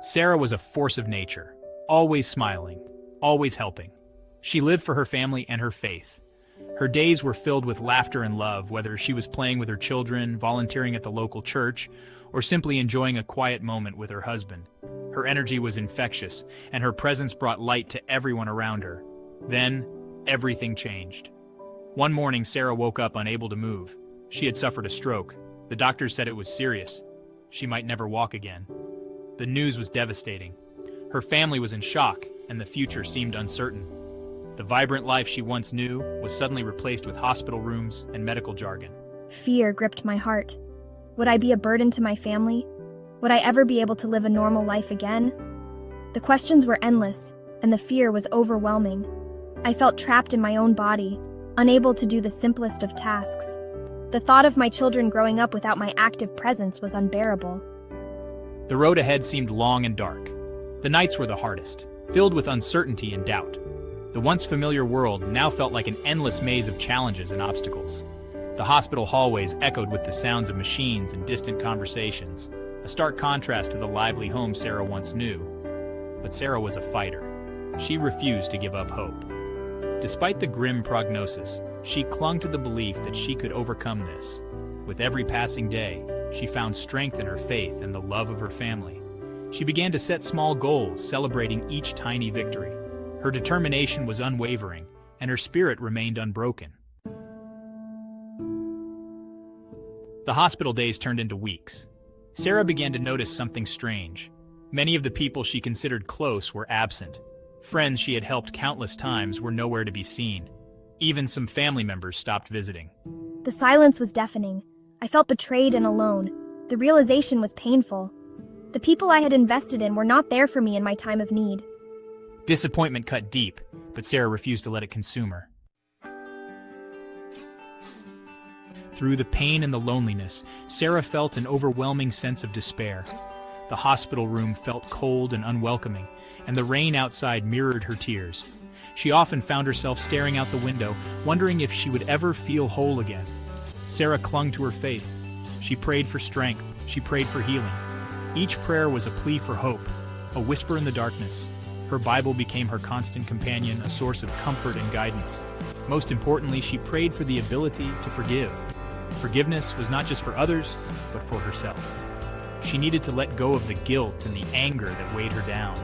Sarah was a force of nature, always smiling, always helping. She lived for her family and her faith. Her days were filled with laughter and love, whether she was playing with her children, volunteering at the local church, or simply enjoying a quiet moment with her husband. Her energy was infectious, and her presence brought light to everyone around her. Then, everything changed. One morning, Sarah woke up unable to move. She had suffered a stroke. The doctors said it was serious. She might never walk again. The news was devastating. Her family was in shock, and the future seemed uncertain. The vibrant life she once knew was suddenly replaced with hospital rooms and medical jargon. Fear gripped my heart. Would I be a burden to my family? Would I ever be able to live a normal life again? The questions were endless, and the fear was overwhelming. I felt trapped in my own body, unable to do the simplest of tasks. The thought of my children growing up without my active presence was unbearable. The road ahead seemed long and dark. The nights were the hardest, filled with uncertainty and doubt. The once familiar world now felt like an endless maze of challenges and obstacles. The hospital hallways echoed with the sounds of machines and distant conversations, a stark contrast to the lively home Sarah once knew. But Sarah was a fighter. She refused to give up hope. Despite the grim prognosis, she clung to the belief that she could overcome this. With every passing day, she found strength in her faith and the love of her family. She began to set small goals, celebrating each tiny victory. Her determination was unwavering, and her spirit remained unbroken. The hospital days turned into weeks. Sarah began to notice something strange. Many of the people she considered close were absent. Friends she had helped countless times were nowhere to be seen. Even some family members stopped visiting. The silence was deafening. I felt betrayed and alone. The realization was painful. The people I had invested in were not there for me in my time of need. Disappointment cut deep, but Sarah refused to let it consume her. Through the pain and the loneliness, Sarah felt an overwhelming sense of despair. The hospital room felt cold and unwelcoming, and the rain outside mirrored her tears. She often found herself staring out the window, wondering if she would ever feel whole again. Sarah clung to her faith. She prayed for strength. She prayed for healing. Each prayer was a plea for hope, a whisper in the darkness. Her Bible became her constant companion, a source of comfort and guidance. Most importantly, she prayed for the ability to forgive. Forgiveness was not just for others, but for herself. She needed to let go of the guilt and the anger that weighed her down.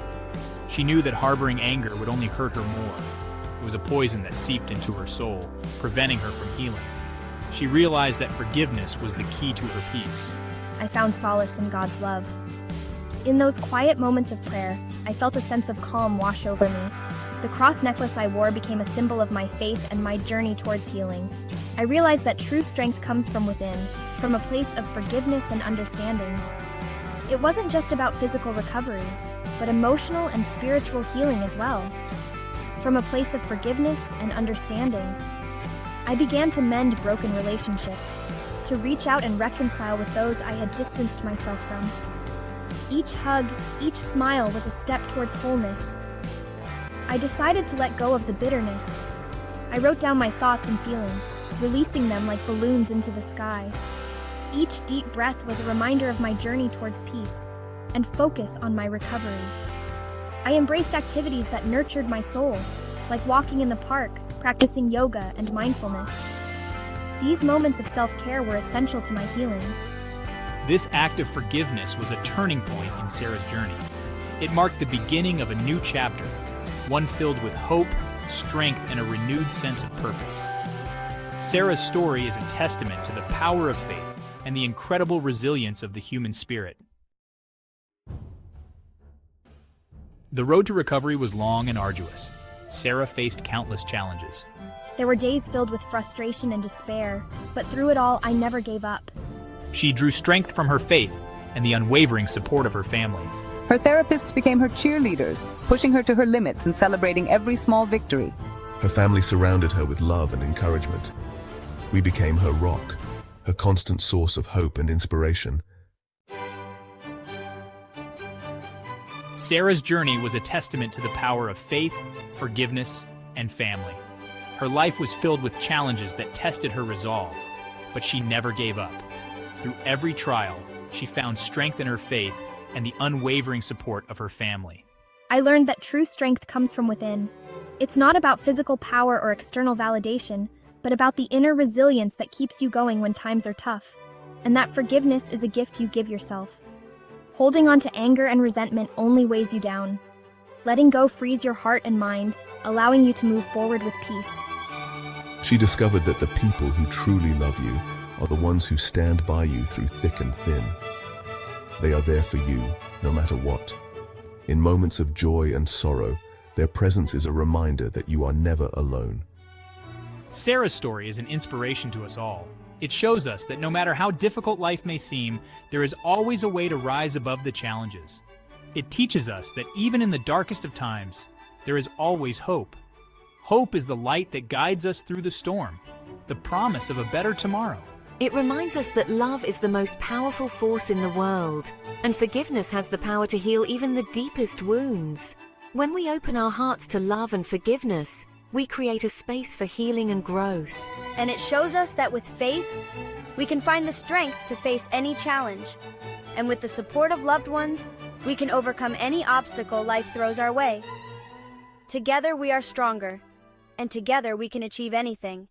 She knew that harboring anger would only hurt her more. It was a poison that seeped into her soul, preventing her from healing. She realized that forgiveness was the key to her peace. I found solace in God's love. In those quiet moments of prayer, I felt a sense of calm wash over me. The cross necklace I wore became a symbol of my faith and my journey towards healing. I realized that true strength comes from within, from a place of forgiveness and understanding. It wasn't just about physical recovery, but emotional and spiritual healing as well. From a place of forgiveness and understanding, I began to mend broken relationships, to reach out and reconcile with those I had distanced myself from. Each hug, each smile was a step towards wholeness. I decided to let go of the bitterness. I wrote down my thoughts and feelings, releasing them like balloons into the sky. Each deep breath was a reminder of my journey towards peace and focus on my recovery. I embraced activities that nurtured my soul, like walking in the park, practicing yoga and mindfulness. These moments of self-care were essential to my healing. This act of forgiveness was a turning point in Sarah's journey. It marked the beginning of a new chapter, one filled with hope, strength, and a renewed sense of purpose. Sarah's story is a testament to the power of faith and the incredible resilience of the human spirit. The road to recovery was long and arduous. Sarah faced countless challenges. There were days filled with frustration and despair, but through it all, I never gave up. She drew strength from her faith and the unwavering support of her family. Her therapists became her cheerleaders, pushing her to her limits and celebrating every small victory. Her family surrounded her with love and encouragement. We became her rock, her constant source of hope and inspiration. Sarah's journey was a testament to the power of faith, forgiveness, and family. Her life was filled with challenges that tested her resolve, but she never gave up. Through every trial, she found strength in her faith and the unwavering support of her family. I learned that true strength comes from within. It's not about physical power or external validation, but about the inner resilience that keeps you going when times are tough. And that forgiveness is a gift you give yourself. Holding on to anger and resentment only weighs you down. Letting go frees your heart and mind, allowing you to move forward with peace. She discovered that the people who truly love you are the ones who stand by you through thick and thin. They are there for you, no matter what. In moments of joy and sorrow, their presence is a reminder that you are never alone. Sarah's story is an inspiration to us all. It shows us that no matter how difficult life may seem, there is always a way to rise above the challenges. It teaches us that even in the darkest of times, there is always hope. Hope is the light that guides us through the storm, the promise of a better tomorrow. It reminds us that love is the most powerful force in the world, and forgiveness has the power to heal even the deepest wounds. When we open our hearts to love and forgiveness, we create a space for healing and growth. And it shows us that with faith, we can find the strength to face any challenge. And with the support of loved ones, we can overcome any obstacle life throws our way. Together we are stronger, and together we can achieve anything.